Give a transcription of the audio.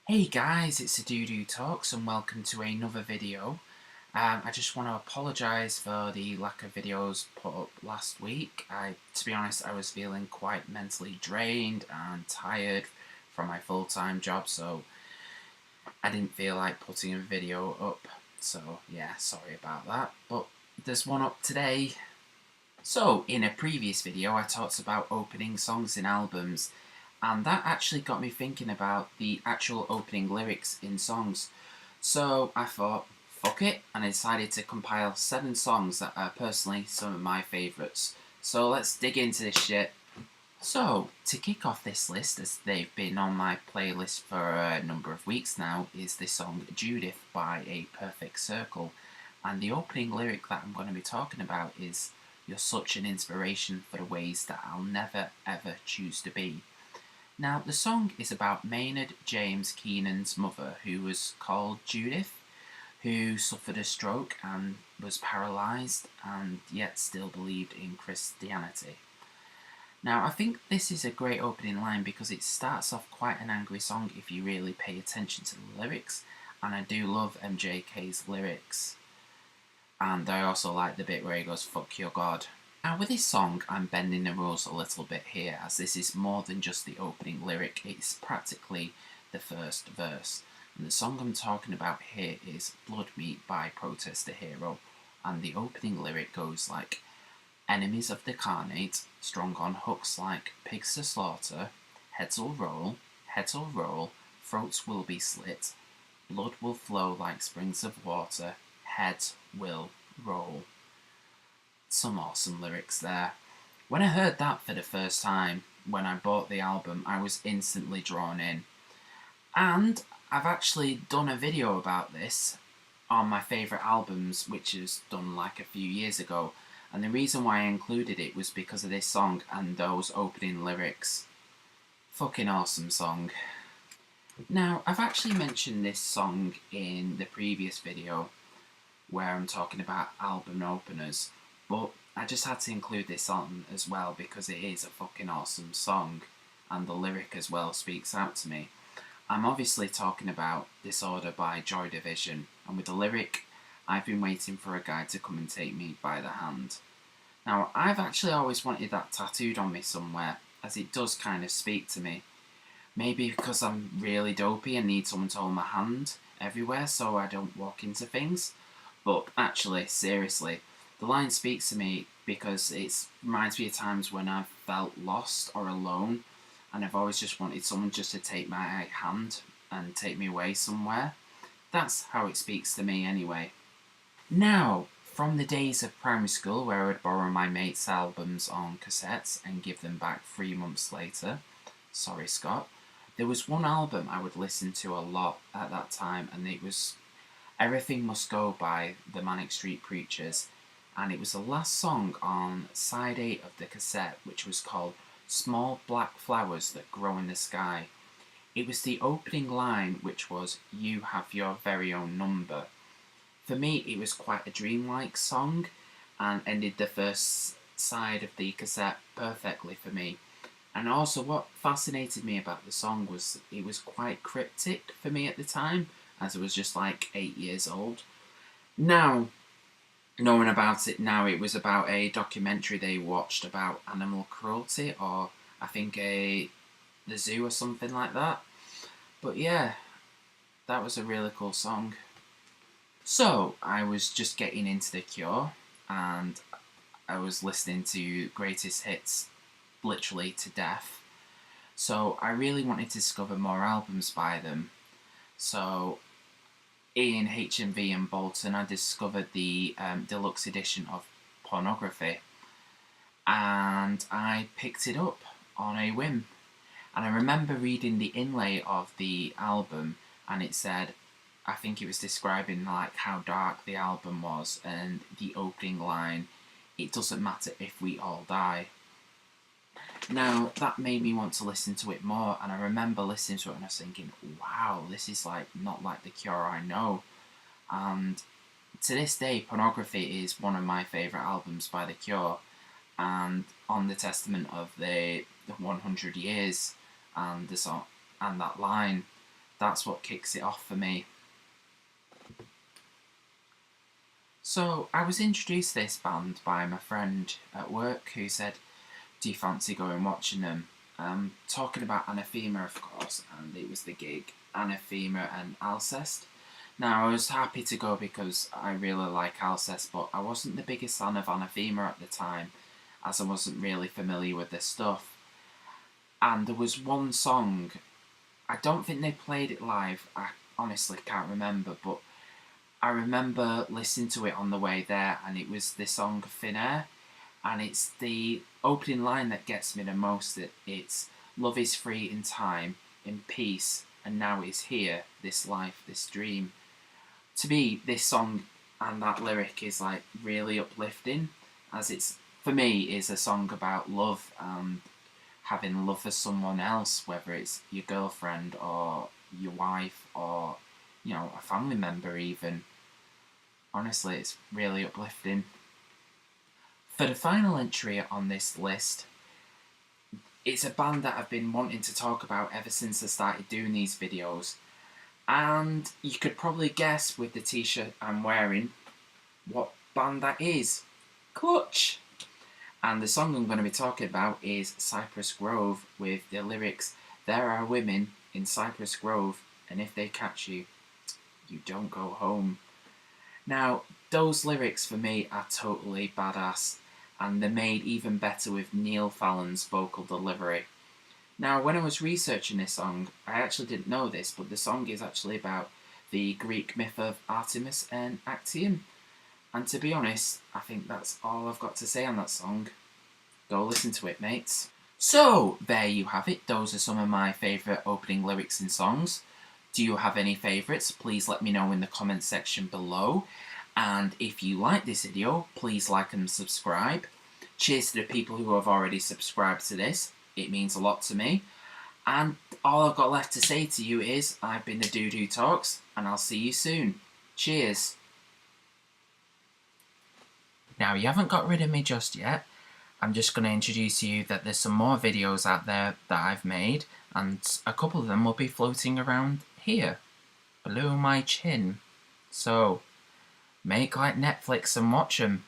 Hey guys, it's Adudu Talks and welcome to another video. I just want to apologise for the lack of videos put up last week. To be honest, I was feeling quite mentally drained and tired from my full-time job, so I didn't feel like putting a video up. So yeah, sorry about that. But there's one up today. So, in a previous video I talked about opening songs in albums, and that actually got me thinking about the actual opening lyrics in songs. So I thought, fuck it, and I decided to compile 7 songs that are personally some of my favourites. So let's dig into this shit. So, to kick off this list, as they've been on my playlist for a number of weeks now, is the song Judith by A Perfect Circle. And the opening lyric that I'm going to be talking about is, "You're such an inspiration for the ways that I'll never ever choose to be." Now, the song is about Maynard James Keenan's mother, who was called Judith, who suffered a stroke and was paralysed and yet still believed in Christianity. Now, I think this is a great opening line because it starts off quite an angry song if you really pay attention to the lyrics, and I do love MJK's lyrics. And I also like the bit where he goes, "Fuck your God." Now with this song, I'm bending the rules a little bit here, as this is more than just the opening lyric, it's practically the first verse. And the song I'm talking about here is Blood Meat by Protest the Hero, and the opening lyric goes like, "Enemies of the carnate, strong on hooks like pigs to slaughter, heads will roll, throats will be slit, blood will flow like springs of water, heads will roll." Some awesome lyrics there. When I heard that for the first time, when I bought the album, I was instantly drawn in. And I've actually done a video about this on my favourite albums, which was done like a few years ago. And the reason why I included it was because of this song and those opening lyrics. Fucking awesome song. Now, I've actually mentioned this song in the previous video where I'm talking about album openers, but I just had to include this on as well because it is a fucking awesome song, and the lyric as well speaks out to me. I'm obviously talking about Disorder by Joy Division, and with the lyric, "I've been waiting for a guy to come and take me by the hand." Now, I've actually always wanted that tattooed on me somewhere, as it does kind of speak to me. Maybe because I'm really dopey and need someone to hold my hand everywhere so I don't walk into things. But actually, seriously, the line speaks to me because it reminds me of times when I've felt lost or alone, and I've always just wanted someone just to take my hand and take me away somewhere. That's how it speaks to me anyway. Now, from the days of primary school where I would borrow my mates' albums on cassettes and give them back 3 months later, sorry Scott, there was one album I would listen to a lot at that time, and it was Everything Must Go by the Manic Street Preachers, and it was the last song on side 8 of the cassette, which was called "Small Black Flowers That Grow in the Sky." It was the opening line, which was, "You have your very own number." For me, it was quite a dreamlike song, and ended the first side of the cassette perfectly for me. And also what fascinated me about the song was it was quite cryptic for me at the time, as I was just like 8 years old. Now, knowing about it now, it was about a documentary they watched about animal cruelty, or I think the zoo or something like that. But yeah, that was a really cool song. So, I was just getting into The Cure, and I was listening to greatest hits literally to death. So I really wanted to discover more albums by them. So in HMV and Bolton, I discovered the deluxe edition of Pornography, and I picked it up on a whim. And I remember reading the inlay of the album, and it said, I think it was describing like how dark the album was, and the opening line, "It doesn't matter if we all die." Now, that made me want to listen to it more, and I remember listening to it and I was thinking, wow, this is like not like the Cure I know. And to this day, Pornography is one of my favourite albums by the Cure, and on the testament of the 100 years and the song and that line, that's what kicks it off for me. So I was introduced to this band by my friend at work who said, do you fancy going watching them? Talking about Anathema, of course, and it was the gig Anathema and Alcest. Now, I was happy to go because I really like Alcest, but I wasn't the biggest fan of Anathema at the time, as I wasn't really familiar with their stuff. And there was one song, I don't think they played it live, I honestly can't remember, but I remember listening to it on the way there, and it was the song Thin Air, and it's the opening line that gets me the most. It's love is free in time, in peace, and now it's here, this life, this dream. To me, this song and that lyric is like really uplifting, as it's, for me, is a song about love and having love for someone else, whether it's your girlfriend or your wife or, you know, a family member even. Honestly, it's really uplifting. For the final entry on this list, it's a band that I've been wanting to talk about ever since I started doing these videos. And you could probably guess with the t-shirt I'm wearing what band that is. Clutch! And the song I'm going to be talking about is Cypress Grove, with the lyrics, there are women in Cypress Grove, and if they catch you, you don't go home. Now, those lyrics for me are totally badass, and they're made even better with Neil Fallon's vocal delivery. Now, when I was researching this song, I actually didn't know this, but the song is actually about the Greek myth of Artemis and Actaeon. And to be honest, I think that's all I've got to say on that song. Go listen to it, mates. So, there you have it. Those are some of my favourite opening lyrics in songs. Do you have any favourites? Please let me know in the comments section below. And if you like this video, please like and subscribe. Cheers to the people who have already subscribed to this. It means a lot to me. And all I've got left to say to you is, I've been the Dude Who Talks, and I'll see you soon. Cheers. Now, you haven't got rid of me just yet. I'm just going to introduce you that there's some more videos out there that I've made, and a couple of them will be floating around here, below my chin. So, make like Netflix and watch them.